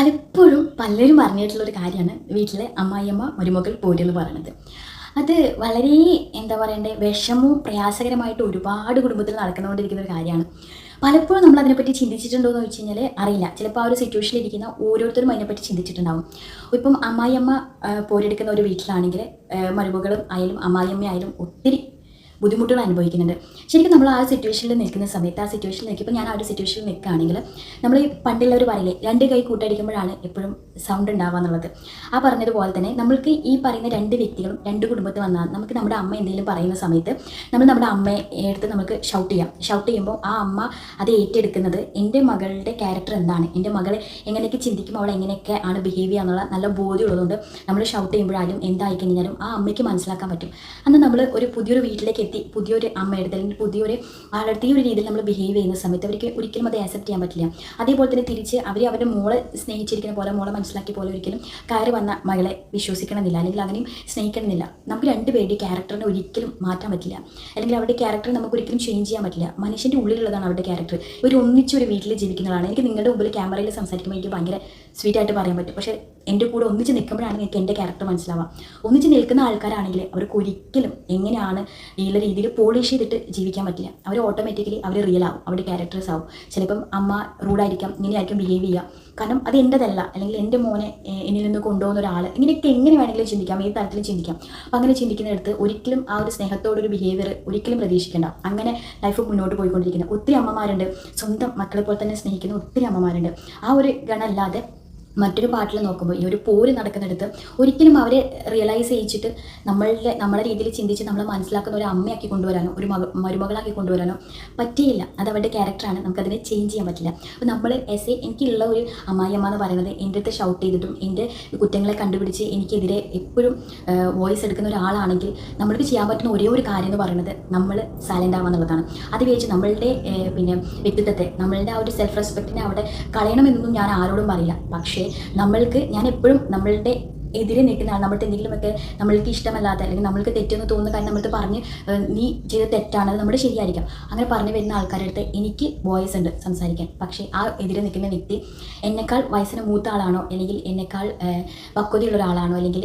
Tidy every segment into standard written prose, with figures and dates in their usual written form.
പലപ്പോഴും പലരും പറഞ്ഞിട്ടുള്ളൊരു കാര്യമാണ് വീട്ടിലെ അമ്മായിയമ്മ മരുമകൾ പോരെന്ന് പറയുന്നത്. അത് വളരെ എന്താ പറയണ്ടേ, വിഷമവും പ്രയാസകരമായിട്ട് ഒരുപാട് കുടുംബത്തിൽ നടന്നുകൊണ്ടിരിക്കുന്ന ഒരു കാര്യമാണ്. പലപ്പോഴും നമ്മൾ അതിനെപ്പറ്റി ചിന്തിച്ചിട്ടുണ്ടോ എന്ന് വെച്ച് കഴിഞ്ഞാൽ അറിയില്ല. ചിലപ്പോൾ ആ ഒരു സിറ്റുവേഷനിൽ ഇരിക്കുന്ന ഓരോരുത്തരും അതിനെപ്പറ്റി ചിന്തിച്ചിട്ടുണ്ടാവും. ഇപ്പം അമ്മായിയമ്മ പോരെടുക്കുന്ന ഒരു വീട്ടിലാണെങ്കിൽ മരുമകളും ആയാലും അമ്മായിയമ്മ ആയാലും ഒത്തിരി ബുദ്ധിമുട്ടുകൾ അനുഭവിക്കുന്നുണ്ട്. ശരിക്കും നമ്മൾ ആ സിറ്റുവേഷനിൽ നിൽക്കുന്ന സമയത്ത്, ആ സിറ്റുവേഷനിൽ നിൽക്കുമ്പോൾ ഞാൻ ആ ഒരു സിറ്റുവേഷനിൽ നിൽക്കുകയാണെങ്കിൽ നമ്മൾ ഈ പണ്ടുള്ളവർ പറയില്ലേ, രണ്ട് കൈ കൂട്ടടിക്കുമ്പോഴാണ് എപ്പോഴും സൗണ്ട് ഉണ്ടാവുക എന്നുള്ളത്. ആ പറഞ്ഞതുപോലെ തന്നെ നമ്മൾക്ക് ഈ പറയുന്ന രണ്ട് വ്യക്തികളും രണ്ട് കുടുംബത്തിൽ വന്നാൽ നമുക്ക് നമ്മുടെ അമ്മ എന്തെങ്കിലും പറയുന്ന സമയത്ത് നമ്മൾ നമ്മുടെ അമ്മയെ എടുത്ത് നമുക്ക് ഷൗട്ട് ചെയ്യാം. ഷൗട്ട് ചെയ്യുമ്പോൾ ആ അമ്മ അത് ഏറ്റെടുക്കുന്നത് എൻ്റെ മകളുടെ ക്യാരക്ടർ എന്താണ്, എൻ്റെ മകൾ എങ്ങനെയൊക്കെ ചിന്തിക്കുമ്പോൾ അവൾ എങ്ങനെയൊക്കെ ആണ് ബിഹേവ് ചെയ്യുക എന്നുള്ള നല്ല ബോധ്യമുള്ളതുകൊണ്ട് നമ്മൾ ഷൗട്ട് ചെയ്യുമ്പോഴാലും എന്തായി കഴിഞ്ഞാലും ആ അമ്മയ്ക്ക് മനസ്സിലാക്കാൻ പറ്റും. അന്ന് നമ്മൾ ഒരു പുതിയൊരു വീട്ടിലേക്ക് എത്തി പുതിയൊരു അമ്മയെടുത്ത് അല്ലെങ്കിൽ പുതിയൊരു ആളെടുത്ത് ഈ ഒരു രീതിയിൽ നമ്മൾ ബിഹേവ് ചെയ്യുന്ന സമയത്ത് അവർക്ക് ഒരിക്കലും അത് ആക്സെപ്റ്റ് ചെയ്യാൻ പറ്റില്ല. അതേപോലെ തന്നെ തിരിച്ച് അവരുടെ മോളെ സ്നേഹിച്ചിരിക്കുന്ന പോലെ, മോളെ മനസ്സിലാക്കിയ പോലെ ഒരിക്കലും കയറി വന്ന മകളെ വിശ്വസിക്കണമെന്നില്ല, അല്ലെങ്കിൽ അങ്ങനെയും സ്നേഹിക്കണമെന്നില്ല. നമുക്ക് രണ്ടുപേരുടെ ക്യാരക്ടറിനെ ഒരിക്കലും മാറ്റാൻ പറ്റില്ല, അല്ലെങ്കിൽ അവരുടെ ക്യാരക്ടർ നമുക്ക് ഒരിക്കലും ചേഞ്ച് ചെയ്യാൻ പറ്റില്ല. മനുഷ്യൻ്റെ ഉള്ളിലുള്ളതാണ് അവരുടെ ക്യാരക്ടർ. ഒരു ഒന്നിച്ചൊരു വീട്ടിൽ ജീവിക്കുന്നതാണ്. എനിക്ക് നിങ്ങളുടെ മുമ്പിൽ ക്യാമറയിൽ സംസാരിക്കുമ്പോൾ എനിക്ക് ഭയങ്കര സ്വീറ്റായിട്ട് പറയാൻ പറ്റും. പക്ഷേ എൻ്റെ കൂടെ ഒന്നിച്ച് നിൽക്കുമ്പോഴാണ് എനിക്ക് എൻ്റെ ക്യാരക്ടർ മനസ്സിലാവാം. ഒന്നിച്ച് നിൽക്കുന്ന ആൾക്കാരാണെങ്കിൽ അവർക്ക് ഒരിക്കലും എങ്ങനെയാണ് ഈ രീതിയിൽ പോളിഷ് ചെയ്തിട്ട് ജീവിക്കാൻ പറ്റില്ല. അവർ ഓട്ടോമാറ്റിക്കലി അവർ റിയൽ ആവും, അവരുടെ ക്യാരക്ടേഴ്സ് ആവും. ചിലപ്പം അമ്മ റൂഡായിരിക്കാം, ഇങ്ങനെയായിരിക്കും ബിഹേവ് ചെയ്യുക, കാരണം അത് എൻ്റെതല്ല, അല്ലെങ്കിൽ എൻ്റെ മോനെ എന്നിൽ നിന്ന് കൊണ്ടുപോകുന്ന ഒരാൾ, ഇങ്ങനെയൊക്കെ എങ്ങനെ വേണമെങ്കിലും ചിന്തിക്കാം, ഏത് തരത്തിലും ചിന്തിക്കാം. അപ്പോൾ അങ്ങനെ ചിന്തിക്കുന്നിടത്ത് ഒരിക്കലും ആ ഒരു സ്നേഹത്തോടൊരു ബിഹേവിയർ ഒരിക്കലും പ്രതീക്ഷിക്കേണ്ട. അങ്ങനെ ലൈഫ് മുന്നോട്ട് പോയിക്കൊണ്ടിരിക്കുന്ന ഒത്തിരി അമ്മമാരുണ്ട്, സ്വന്തം മക്കളെ പോലെ തന്നെ സ്നേഹിക്കുന്ന ഒത്തിരി അമ്മമാരുണ്ട്. ആ ഒരു ഗണമല്ലാതെ മറ്റൊരു പാട്ടിൽ നോക്കുമ്പോൾ ഈ ഒരു പോര് നടക്കുന്നിടത്ത് ഒരിക്കലും അവരെ റിയലൈസ് ചെയ്യിച്ചിട്ട് നമ്മളെ രീതിയിൽ ചിന്തിച്ച് നമ്മളെ മനസ്സിലാക്കുന്ന ഒരു അമ്മയാക്കി കൊണ്ടുവരാനോ ഒരു മരുമകളാക്കി കൊണ്ടുവരാനോ പറ്റിയില്ല. അത് അവരുടെ ക്യാരക്ടറാണ്, നമുക്കതിനെ ചേഞ്ച് ചെയ്യാൻ പറ്റില്ല. അപ്പോൾ നമ്മൾ എനിക്കുള്ള ഒരു അമ്മായിയമ്മ എന്ന് പറയുന്നത് എൻ്റെ അടുത്ത് ഷൗട്ട് ചെയ്തിട്ടും എൻ്റെ കുറ്റങ്ങളെ കണ്ടുപിടിച്ച് എനിക്കെതിരെ എപ്പോഴും വോയിസ് എടുക്കുന്ന ഒരാളാണെങ്കിൽ നമ്മൾക്ക് ചെയ്യാൻ പറ്റുന്ന ഒരേ ഒരു കാര്യം എന്ന് പറയുന്നത് നമ്മൾ സൈലൻ്റ് ആവുക എന്നുള്ളതാണ്. അത് വെച്ച് നമ്മളുടെ വ്യക്തിത്വത്തെ, നമ്മളുടെ ആ ഒരു സെൽഫ് റെസ്പെക്റ്റിനെ അവിടെ കളയണമെന്നൊന്നും ഞാൻ ആരോടും പറയില്ല. പക്ഷേ ഞാൻ എപ്പോഴും നമ്മളുടെ എതിരെ നിൽക്കുന്ന ആൾ, നമ്മൾക്ക് എന്തെങ്കിലുമൊക്കെ നമ്മൾക്ക് ഇഷ്ടമല്ലാത്ത അല്ലെങ്കിൽ നമ്മൾക്ക് തെറ്റെന്ന് തോന്നുന്ന കാര്യം നമ്മൾക്ക് പറഞ്ഞ് നീ ചെയ്ത തെറ്റാണ്, അത് നമ്മുടെ ശരിയായിരിക്കാം, അങ്ങനെ പറഞ്ഞു വരുന്ന ആൾക്കാരുടെ അടുത്ത് എനിക്ക് വോയിസ് ഉണ്ട് സംസാരിക്കാൻ. പക്ഷേ ആ എതിരെ നിൽക്കുന്ന വ്യക്തി എന്നെക്കാൾ വയസ്സിന് മൂത്ത ആളാണോ, അല്ലെങ്കിൽ എന്നെക്കാൾ പക്വതയുള്ള ഒരാളാണോ, അല്ലെങ്കിൽ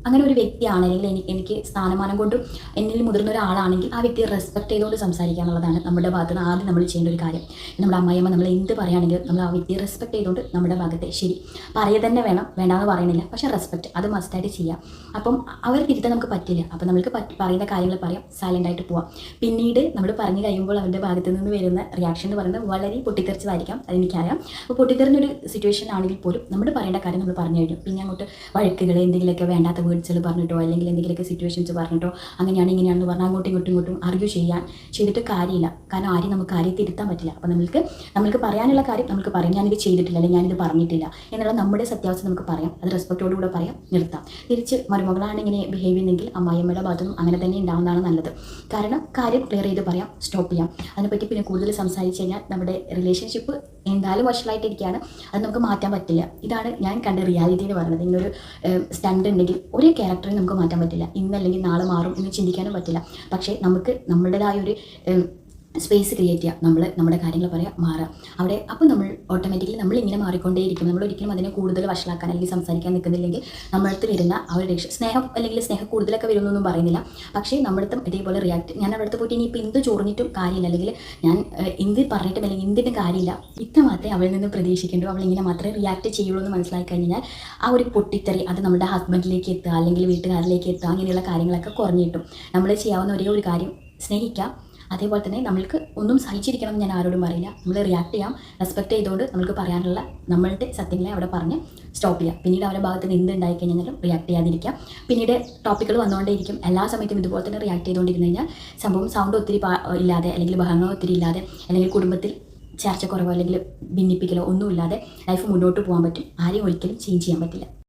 അങ്ങനെ ഒരു വ്യക്തിയാണ്, അല്ലെങ്കിൽ എനിക്ക് സ്ഥാനമാനം കൊണ്ടും എന്നിൽ മുതിർന്ന ഒരാളാണെങ്കിൽ ആ വ്യക്തിയെ റെസ്പെക്ട് ചെയ്തുകൊണ്ട് സംസാരിക്കുക എന്നുള്ളതാണ് നമ്മുടെ ഭാഗത്ത് നിന്ന് ആദ്യം നമ്മൾ ചെയ്യേണ്ട ഒരു കാര്യം. നമ്മുടെ അമ്മായിയമ്മ നമ്മൾ എന്ത് പറയുകയാണെങ്കിലും നമ്മൾ ആ വ്യക്തിയെ റെസ്പെക്ട് ചെയ്തുകൊണ്ട് നമ്മുടെ ഭാഗത്തെ ശരി പറയുക തന്നെ വേണം, വേണ്ടാന്ന് പറയണില്ല, പക്ഷേ റെസ്പെക്ട് അത് മസ്റ്റായിട്ട് ചെയ്യാം. അപ്പം അവർ തിരുത്താൻ നമുക്ക് പറ്റില്ല. അപ്പം നമുക്ക് പറയുന്ന കാര്യങ്ങൾ പറയാം, സൈലൻ്റ് ആയിട്ട് പോവാം. പിന്നീട് നമ്മൾ പറഞ്ഞു കഴിയുമ്പോൾ അവരുടെ ഭാഗത്ത് നിന്ന് വരുന്ന റിയാക്ഷൻ എന്ന് പറയുന്നത് വളരെ പൊട്ടിത്തെറിച്ചതായിരിക്കാം, അതെനിക്കറിയാം. അപ്പോൾ പൊട്ടിത്തെറിഞ്ഞൊരു സിറ്റുവേഷൻ ആണെങ്കിൽ പോലും നമ്മൾ പറയേണ്ട കാര്യം നമ്മൾ പറഞ്ഞു കഴിഞ്ഞു. പിന്നെ അങ്ങോട്ട് വഴക്കുകൾ, എന്തെങ്കിലുമൊക്കെ വേണ്ടാത്ത വേർഡ്സുകൾ പറഞ്ഞിട്ടോ അല്ലെങ്കിൽ എന്തെങ്കിലുമൊക്കെ സിറ്റുവേഷൻസ് പറഞ്ഞിട്ടോ അങ്ങനെയാണ് ഇങ്ങനെയാണെന്ന് പറഞ്ഞാൽ അങ്ങോട്ടും ഇങ്ങോട്ടും ആർഗ്യൂ ചെയ്തിട്ട് കാര്യമില്ല. കാരണം ആരെയും നമുക്ക് ആരെയും തിരുത്താൻ പറ്റില്ല. അപ്പോൾ നമ്മൾക്ക് പറയാനുള്ള കാര്യം നമുക്ക് പറയാം, ഞാനിത് ചെയ്തിട്ടില്ല അല്ലെങ്കിൽ ഞാനിത് പറഞ്ഞിട്ടില്ല എന്നുള്ള നമ്മുടെ സത്യാവസ്ഥ നമുക്ക് പറയാം. അത് റെസ്പെക്റ്റോടുകൂടെ പറയാം, നിർത്താം. തിരിച്ച് മരുമകളാണ് ഇങ്ങനെ ബിഹേവ് ചെയ്യുന്നെങ്കിൽ അമ്മായിയമ്മയുടെ ഭാഗത്തുനിന്നും അങ്ങനെ തന്നെ ഉണ്ടാവുന്നതാണ് നല്ലത്. കാരണം കാര്യം ക്ലിയർ ചെയ്ത് പറയാം, സ്റ്റോപ്പ് ചെയ്യാം. അതിനെപ്പറ്റി പിന്നെ കൂടുതൽ സംസാരിച്ച് കഴിഞ്ഞാൽ നമ്മുടെ റിലേഷൻഷിപ്പ് എന്തായാലും വഷളായിട്ടിരിക്കുകയാണ്, അത് നമുക്ക് മാറ്റാൻ പറ്റില്ല. ഇതാണ് ഞാൻ കണ്ട റിയാലിറ്റി എന്ന് പറയുന്നത്. ഇങ്ങനൊരു സ്റ്റണ്ട് ഉണ്ടെങ്കിൽ ഒരു ക്യാരക്ടറെ നമുക്ക് മാറ്റാൻ പറ്റില്ല. ഇന്നല്ലെങ്കിൽ നാളെ മാറും എന്ന് ചിന്തിക്കാനും പറ്റില്ല. പക്ഷേ നമുക്ക് നമ്മുടേതായ ഒരു സ്പേസ് ക്രിയേറ്റ് ചെയ്യുക, നമ്മുടെ കാര്യങ്ങൾ പറയാം, മാറാം അവിടെ. അപ്പോൾ നമ്മൾ ഓട്ടോമാറ്റിക്കലി നമ്മളിങ്ങനെ മാറിക്കൊണ്ടേയിരിക്കും. നമ്മൾ ഒരിക്കലും അതിനെ കൂടുതൽ വഷളാക്കാൻ അല്ലെങ്കിൽ സംസാരിക്കാൻ നിൽക്കുന്നില്ലെങ്കിൽ നമ്മളടുത്ത് വരുന്ന ആ ഒരു സ്നേഹം അല്ലെങ്കിൽ സ്നേഹം കൂടുതലൊക്കെ വരുമെന്നൊന്നും പറയുന്നില്ല. പക്ഷേ നമ്മളടുത്തും ഇതേപോലെ റിയാക്ട്, ഞാൻ അവിടുത്തെ പോയിട്ട് ഇനിയിപ്പോൾ എന്ത് ചൊറിഞ്ഞിട്ടും കാര്യമില്ല, അല്ലെങ്കിൽ ഞാൻ എന്ത് പറഞ്ഞിട്ടും അല്ലെങ്കിൽ എന്തിനും കാര്യമില്ല, ഇത്ര മാത്രമേ അവളിൽ നിന്ന് പ്രതീക്ഷിക്കേണ്ടൂ, അവളിങ്ങനെ മാത്രമേ റിയാക്ട് ചെയ്യുള്ളൂ എന്ന് മനസ്സിലാക്കി കഴിഞ്ഞാൽ ആ ഒരു പൊട്ടിത്തെറി അത് നമ്മുടെ ഹസ്ബൻഡിലേക്ക് എത്തുക അല്ലെങ്കിൽ വീട്ടുകാരിലേക്ക് എത്തുക, അങ്ങനെയുള്ള കാര്യങ്ങളൊക്കെ കുറഞ്ഞു കിട്ടും. നമ്മൾ ചെയ്യാവുന്ന ഒരേ ഒരു കാര്യം സ്നേഹിക്കുക. അതേപോലെ തന്നെ നമ്മൾക്ക് ഒന്നും സഹിച്ചിരിക്കണം എന്ന് ഞാൻ ആരോടും പറയില്ല. നമ്മൾ റിയാക്ട് ചെയ്യാം, റെസ്പെക്ട് ചെയ്തുകൊണ്ട് നമുക്ക് പറയാനുള്ള നമ്മളുടെ സത്യങ്ങളെ അവിടെ പറഞ്ഞ് സ്റ്റോപ്പ് ചെയ്യാം. പിന്നീട് അവരുടെ ഭാഗത്ത് നിന്ന് എന്തുണ്ടായി കഴിഞ്ഞാലും റിയാക്ട് ചെയ്യാതിരിക്കാം. പിന്നീട് ടോപ്പിക്കുകൾ വന്നുകൊണ്ടേയിരിക്കും. എല്ലാ സമയത്തും ഇതുപോലെ തന്നെ റിയാക്ട് ചെയ്തുകൊണ്ടിരുന്നു കഴിഞ്ഞാൽ സംഭവം സൗണ്ട് ഒത്തിരി ഇല്ലാതെ അല്ലെങ്കിൽ ബഹളങ്ങൾ ഒത്തിരി ഇല്ലാതെ അല്ലെങ്കിൽ കുടുംബത്തിൽ ചർച്ചക്കുറവോ അല്ലെങ്കിൽ ഭിന്നിപ്പിക്കലോ ഒന്നുമില്ലാതെ ലൈഫ് മുന്നോട്ട് പോകാൻ പറ്റും. ആരെയും ഒരിക്കലും ചേഞ്ച് ചെയ്യാൻ പറ്റില്ല.